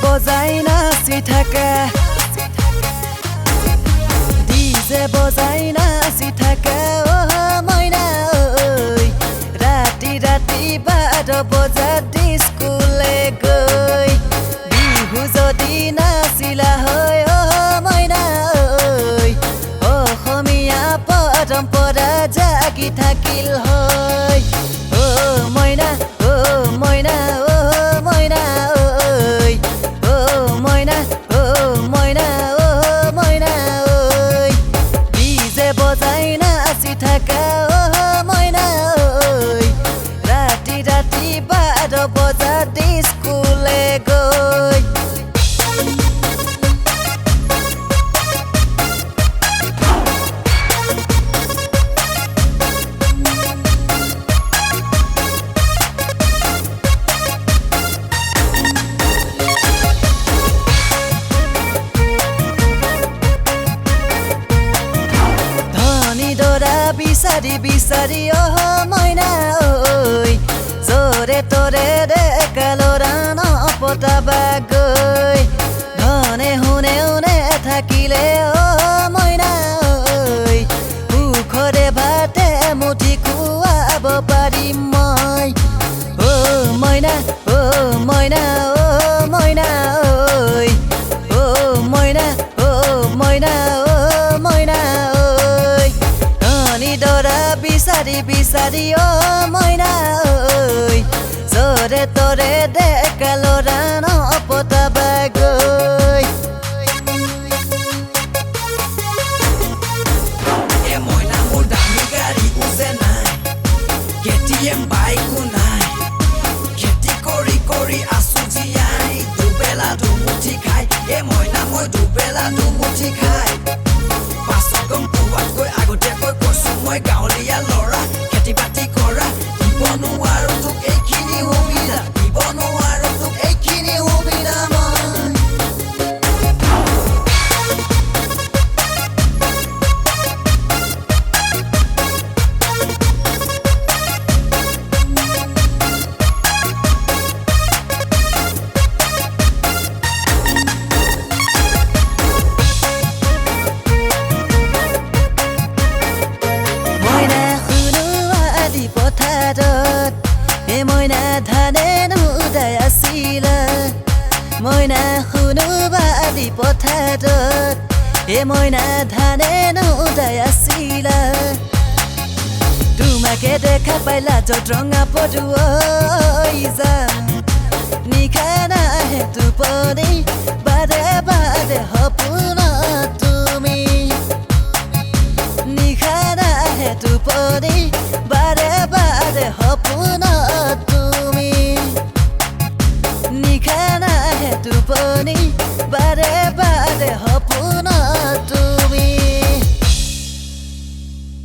বজাই নাচি থাকে ডিজে বজাই নাচি থাকে মইনা ঐ ৰাতি ৰাতি 12 বজাত ডিস্কোলে গৈ বিহু যদি নাচিলা হয় মইনা ঐ অসমীয়া পৰম্পৰা জাগি থাকিল হয় মইনা মইনা মইনা ঐ মইনা মইনা মইনা ঐ ডিজে বজাই নাচি থাকা মইনা ঐ ৰাতি ৰাতি 12 বজাত ডিস্কোলে গৈ বিচাৰি বিচাৰি মইনা ঐ জৰে তৰে ডেকা ল'ৰা নপতাবা গৈ ধনে শুনেও নেথাকিলে মইনা ঐ সুখৰে ভাতে মুঠি খুৱাব পাৰিম মই মইনা মইনা মইনা ঐ মইনা মইনা মইনা দৰা বিচাৰি বিচাৰি মইনা ঐ জৰে তৰে ডেকা ল'ৰা নপতাবা গৈ মইনা মোৰ দামী গাড়ী উজে নাই KTM বাইকো নাই খেতি কৰি কৰি আছো জীয়াই দুবেলা দুমুঠি খাই মইনা মই দুবেলা দুমুঠি খাই পাছত গম পোৱাতকৈ আগতীয়াকৈ কৈছো মই গাঁৱলীয়া ল'ৰা খেতি বাতি কৰা দিব নোৱাৰো তোক এইখিনি সুবিধা দিব নোৱাৰো তোক এইখিনি সুবিধা মইনা ধানে নুদাই আছিলা মইনা শুনোবা আদি পথাৰত মইনা ধানে নুদাই আছিলা তোমাকে দেখা পাইলা জটৰঙা পদুৱৈ যা নিশা নাহে টোপনি বাদে বাদে সপোন তুমি নিশা নাহে টোপনি বাদে বাদে সপোন তুমি নিশা নাহে টোপনি বাদে বাদে